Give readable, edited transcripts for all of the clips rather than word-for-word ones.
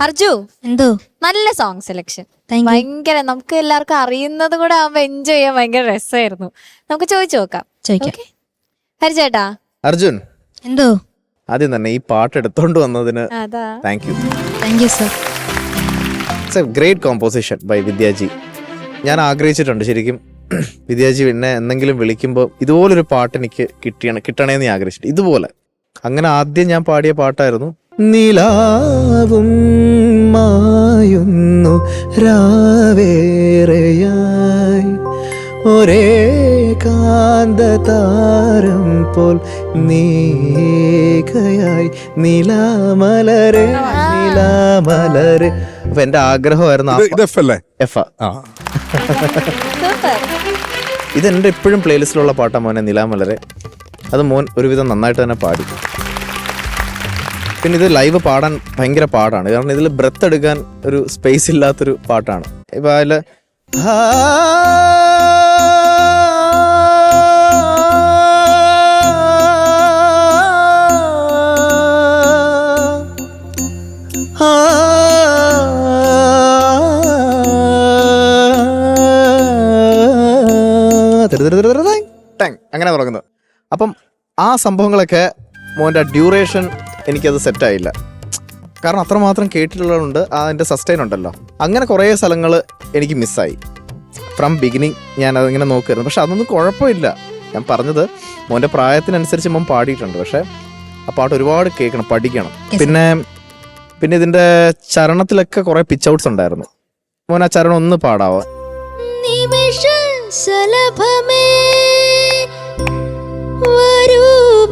അർജു, എന്തോ നല്ല song selection. Thank you. ഭയങ്കര നമുക്ക് എല്ലാവർക്കും അറിയുന്നത് കൂടെ ആവുമ്പോ എൻജോയ് ചെയ്യാൻ ഭയങ്കര രസമായിരുന്നു. നമുക്ക് ചോദിച്ചു നോക്കാം. ചോദിക്കാം. ഹരിചേട്ടാ. അർജുൻ, എന്തോ ആദ്യം തന്നെ ഈ പാട്ട് എടുത്തോണ്ട് വന്നതിന് അതാ thank you. Thank you sir. It's a great composition by Vidyaji. ഞാൻ ആഗ്രഹിച്ചിട്ടുണ്ട് ശരിക്കും വിദ്യാജി പിന്നെ എന്തെങ്കിലും വിളിക്കുമ്പോൾ ഇതുപോലൊരു പാട്ട് എനിക്ക് കിട്ടണേന്ന് ഞാൻ ആഗ്രഹിച്ചിട്ട് ഇതുപോലെ. അങ്ങനെ ആദ്യം ഞാൻ പാടിയ പാട്ടായിരുന്നു നിലാവും മായുന്നു രാവേറെയായി ഒരേ കാന്തതാരം പോൽ നീകയായി നിലാമലരെ നിലാമലരെ. അപ്പൊ എന്റെ ആഗ്രഹമായിരുന്നു ഇതെന്റെ എപ്പോഴും പ്ലേലിസ്റ്റിലുള്ള പാട്ടാ മോനെ നിലാമലരെ. അത് മോൻ ഒരുവിധം നന്നായിട്ട് തന്നെ പാടി. പിന്നെ ഇത് ലൈവ് പാടാൻ ഭയങ്കര പാടാണ്, കാരണം ഇതിൽ ബ്രെത്ത് എടുക്കാൻ ഒരു സ്പേസ് ഇല്ലാത്തൊരു പാട്ടാണ്. ഇപ്പൊ അതില് അങ്ങനെ തുടങ്ങുന്നത്. അപ്പം ആ സംഭവങ്ങളൊക്കെ മോൻ്റെ ഡ്യൂറേഷൻ എനിക്കത് സെറ്റായില്ല, കാരണം അത്രമാത്രം കേട്ടിട്ടുള്ളതുകൊണ്ട് അതിൻ്റെ സസ്റ്റൈൻ ഉണ്ടല്ലോ. അങ്ങനെ കുറേ സ്ഥലങ്ങൾ എനിക്ക് മിസ്സായി. ഫ്രം ബിഗിനിങ് ഞാൻ അതിങ്ങനെ നോക്കുമായിരുന്നു. പക്ഷെ അതൊന്നും കുഴപ്പമില്ല. ഞാൻ പറഞ്ഞത് മോൻ്റെ പ്രായത്തിനനുസരിച്ച് മോൻ പാടിയിട്ടുണ്ട്, പക്ഷെ ആ പാട്ട് ഒരുപാട് കേൾക്കണം, പഠിക്കണം. പിന്നെ ഇതിൻ്റെ ചരണത്തിലൊക്കെ കുറേ പിച്ച് ഔട്ട്സ് ഉണ്ടായിരുന്നു. മോൻ ആ ചരണം ഒന്ന് പാടാവോ?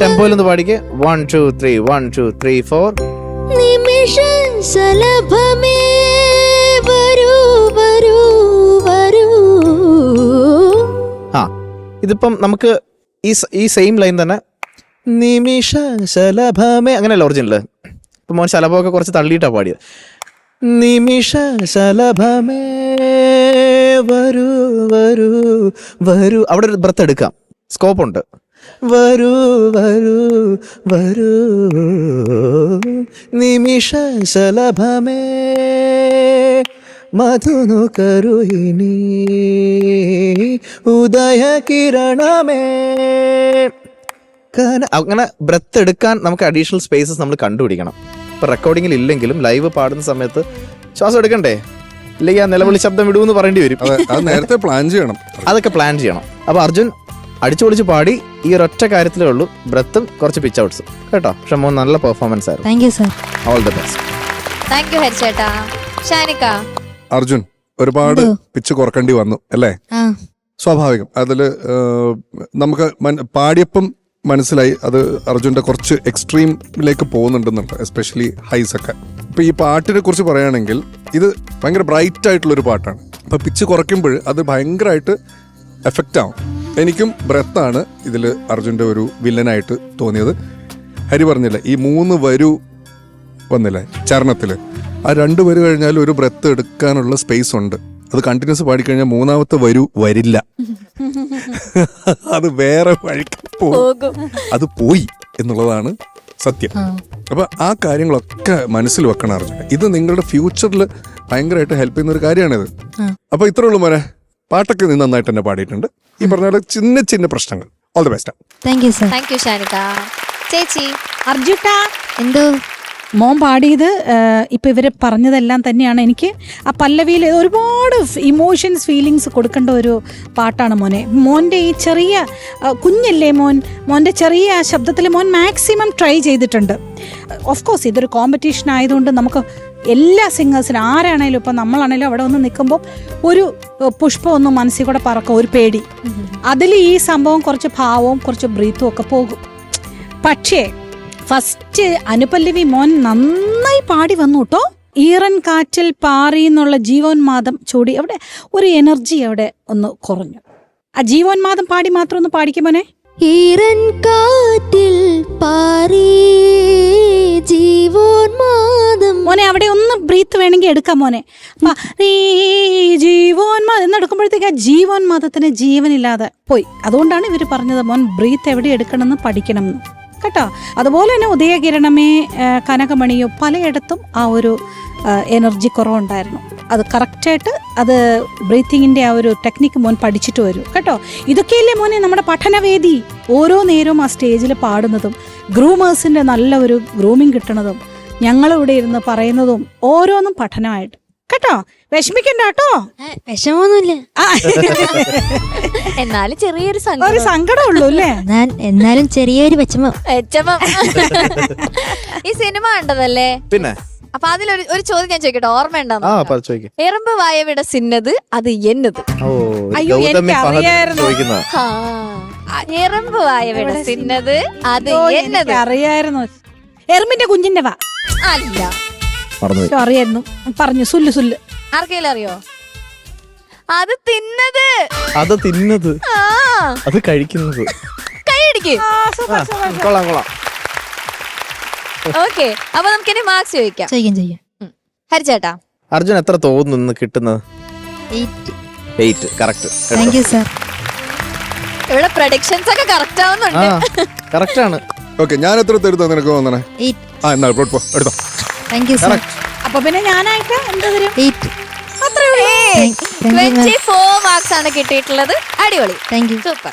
ടെമ്പോയിലൊന്ന് പാടിക്കേ. 1 2 3 1 2 3 4. ആ ഇതിപ്പം നമുക്ക് ഈ സെയിം ലൈൻ തന്നെ നിമിഷ ശലഭമേ അങ്ങനെയല്ല ഒറിജിനല്. ഇപ്പം മോൻ ശലഭമൊക്കെ കുറച്ച് തള്ളിയിട്ടാണ് പാടിയത്. നിമിഷ ശലഭമേ വരൂ വരൂ വരൂ. അവിടെ ഒരു ബ്രത്ത് എടുക്കാം, സ്കോപ്പ് ഉണ്ട്. വരൂ വരൂ വരൂ നിമിഷ ശലഭമേ മധുനു കരുഹിണി ഉദയ കിരണമേ. അങ്ങനെ ബ്രത്ത് എടുക്കാൻ നമുക്ക് അഡീഷണൽ സ്പേസസ് നമ്മൾ കണ്ടുപിടിക്കണം. ഇപ്പം റെക്കോർഡിങ്ങിൽ ഇല്ലെങ്കിലും ലൈവ് പാടുന്ന സമയത്ത് ശ്വാസം എടുക്കണ്ടേ, ഇല്ലെങ്കിൽ ആ നിലവിളി ശബ്ദം വിടുമെന്ന് പറയേണ്ടി വരും. നേരത്തെ പ്ലാൻ ചെയ്യണം, അതൊക്കെ പ്ലാൻ ചെയ്യണം. അപ്പോൾ അർജുൻ അടിച്ചുപൊളിച്ച് പാടി. ഈ ഒരൊറ്റ കാര്യത്തിലേ ഉള്ളൂ, ബ്രത്തും കുറച്ച് പിച്ച് ഔട്ട്സ് കേട്ടോ. പക്ഷെ മോൻ നല്ല പെർഫോമൻസ് ആയിരുന്നു. Thank you sir. All the best. Thank you ഹരിചേട്ടാ. ഷാനിക്ക. അർജുൻ ഒരുപാട് പിച്ച് കുറക്കേണ്ടി വന്നു അല്ലേ? സ്വാഭാവികം. അതില് നമുക്ക് പാടിയപ്പം മനസ്സിലായി അത് അർജുൻ്റെ കുറച്ച് എക്സ്ട്രീമിലേക്ക് പോകുന്നുണ്ടെന്നുണ്ട്, എസ്പെഷ്യലി ഹൈസ് ഒക്കെ. ഇപ്പൊ ഈ പാട്ടിനെ കുറിച്ച് പറയുകയാണെങ്കിൽ ഇത് ഭയങ്കര ബ്രൈറ്റ് ആയിട്ടുള്ളൊരു പാട്ടാണ്. അപ്പൊ പിച്ച് കുറയ്ക്കുമ്പോൾ അത് ഭയങ്കരമായിട്ട് എഫക്റ്റ് ആവും. എനിക്കും ബ്രെത്താണ് ഇതിൽ അർജുൻ്റെ ഒരു വില്ലനായിട്ട് തോന്നിയത്. ഹരി പറഞ്ഞില്ലേ ഈ 3 വരു വന്നില്ലേ ചരണത്തിൽ, ആ 2 വരു കഴിഞ്ഞാൽ ഒരു ബ്രെത്ത് എടുക്കാനുള്ള സ്പേസ് ഉണ്ട്. അത് കണ്ടിന്യൂസ് പാടിക്കഴിഞ്ഞാൽ 3ാമത്തെ വരു വരില്ല, അത് വേറെ വഴിക്ക് പോകും, അത് പോയി എന്നുള്ളതാണ് സത്യം. അപ്പൊ ആ കാര്യങ്ങളൊക്കെ മനസ്സിൽ വെക്കണം അർജുന. ഇത് നിങ്ങളുടെ ഫ്യൂച്ചറിൽ ഭയങ്കരമായിട്ട് ഹെൽപ്പ് ചെയ്യുന്ന ഒരു കാര്യമാണിത്. അപ്പൊ ഇത്രേ ഉള്ളൂ മോനെ, പാട്ടൊക്കെ നീ നന്നായിട്ട് തന്നെ പാടിയിട്ടുണ്ട്. ഈ പറഞ്ഞ പോലെ ചിന്ന ചിന്ന പ്രശ്നങ്ങൾ. All the best. Thank you sir. Thank you ഷാനിക്ക. ചേച്ചി. അർജുട്ടാ, എന്തോ മോൻ പാടിയത് ഇപ്പം ഇവർ പറഞ്ഞതെല്ലാം തന്നെയാണ്. എനിക്ക് ആ പല്ലവിയിൽ ഒരുപാട് ഇമോഷൻസ് ഫീലിങ്സ് കൊടുക്കേണ്ട ഒരു പാട്ടാണ് മോനെ. മോൻ്റെ ഈ ചെറിയ കുഞ്ഞല്ലേ മോൻ്റെ ചെറിയ ശബ്ദത്തിൽ മോൻ മാക്സിമം ട്രൈ ചെയ്തിട്ടുണ്ട്. ഓഫ് കോഴ്സ് ഇതൊരു കോമ്പറ്റീഷൻ ആയതുകൊണ്ട് നമുക്ക് എല്ലാ സിംഗേഴ്സിനും ആരാണേലും ഇപ്പം നമ്മളാണേലും അവിടെ ഒന്ന് നിൽക്കുമ്പോൾ ഒരു പുഷ്പം ഒന്നും മനസ്സിൽ കൂടെ പറക്കും, ഒരു പേടി. അതിൽ ഈ സംഭവം കുറച്ച് ഭാവവും കുറച്ച് ബ്രീത്തും ഒക്കെ പോകും. പക്ഷേ ഫസ്റ്റ് അനുപല്ലവി മോൻ നന്നായി പാടി വന്നു കേട്ടോ. ഈറൻ കാറ്റിൽ പാറി എന്നുള്ള ജീവോന്മാദം ചൂടി, അവിടെ ഒരു എനർജി അവിടെ ഒന്ന് കുറഞ്ഞു. ആ ജീവോന്മാദം പാടി മാത്രം ഒന്ന് പാടിക്കുമോനെ. ഈറൻ കാറ്റിൽ പാറി ജീവോന്മാദം. മോനെ അവിടെ ഒന്ന് ബ്രീത്ത് വേണമെങ്കിൽ എടുക്കാം മോനെ. ജീവോന്മാദം എന്നെടുക്കുമ്പോഴത്തേക്ക് ആ ജീവോന്മാദത്തിന് ജീവനില്ലാതെ പോയി. അതുകൊണ്ടാണ് ഇവർ പറഞ്ഞത് മോൻ ബ്രീത്ത് എവിടെ എടുക്കണമെന്ന് പഠിക്കണം എന്ന് കേട്ടോ. അതുപോലെ തന്നെ ഉദയകിരണമേ കനകമണിയോ പലയിടത്തും ആ ഒരു എനർജി കുറവുണ്ടായിരുന്നു. അത് കറക്റ്റായിട്ട് അത് ബ്രീത്തിങ്ങിൻ്റെ ആ ഒരു ടെക്നിക്ക് മോൻ പഠിച്ചിട്ട് വരും കേട്ടോ. ഇതൊക്കെയല്ലേ മോനെ നമ്മുടെ പഠനവേദി. ഓരോ നേരവും ആ സ്റ്റേജിൽ പാടുന്നതും ഗ്രൂമേഴ്സിൻ്റെ നല്ല ഒരു ഗ്രൂമിങ് കിട്ടണതും ഞങ്ങളിവിടെ ഇരുന്ന് പറയുന്നതും ഓരോന്നും പഠനമായിട്ട് കേട്ടോ. വിഷമിക്കണ്ട കേട്ടോ. വിഷമൊന്നുമില്ല, എന്നാലും ചെറിയൊരു ഒരു സങ്കടം. സങ്കടമുള്ളൂ അല്ലേ? എന്നാലും ചെറിയൊരു വിഷമം. ഈ സിനിമ കണ്ടതല്ലേ? പിന്നെ അപ്പൊ അതിലൊരു ഒരു ചോദ്യം ഞാൻ ചോദിക്കട്ടെ, ഓർമ്മയുണ്ടോ? ചോദിക്കും. എറുമ്പ് വായവിട സിന്നത് അത് എന്നത്. ഓ അയ്യോ, ഗൗതമി എനിക്ക് ഫഹദ് അറിയായിരുന്നു. ചോദിക്കുന്ന എറുമ്പ് വായവിട സിന്നത് അത് എന്നത്. അറിയായിരുന്നു. എറുമ്പിന്റെ കുഞ്ഞിന്റെ വാ. അല്ല, മറന്നുപോയി. അറിയായിരുന്നു. പറഞ്ഞു സുല്ല് സുല്ല്. ആർക്കെങ്കിലും അറിയോ? അത് തിന്നത്. അത് തിന്നത്, ആ, അത് കഴിക്കുന്നത്. കൈയടിക്ക്. കൊള്ളാം കൊള്ളാം. ഓക്കെ, അപ്പൊ നമുക്കിനി മാർക്സ് ചോദിക്കാം. ചെയ്യും. ഹരിച്ചേട്ടാ, അർജുൻ എത്ര തോന്നുന്നു കിട്ടുന്നത്? 8 കറക്റ്റ്. Thank you sir. ഇവിടെ പ്രൊഡിക്ഷൻസ് ഒക്കെ കറക്റ്റ് ആവുന്നുണ്ട്. കറക്റ്റ് ആണ്. ഓക്കെ, ഞാൻ എത്ര തരുത്താ നിനക്ക് തോന്നണേ? 8. ആ എന്നാ എടുത്തോ. Thank you sir. അപ്പൊ പിന്നെ ഞാനായിട്ട് എന്താ തരും? 8. 24 മാർക്സ് ആണ് കിട്ടിയിട്ടുള്ളത്. അടിപൊളി, താങ്ക് യു. സൂപ്പർ.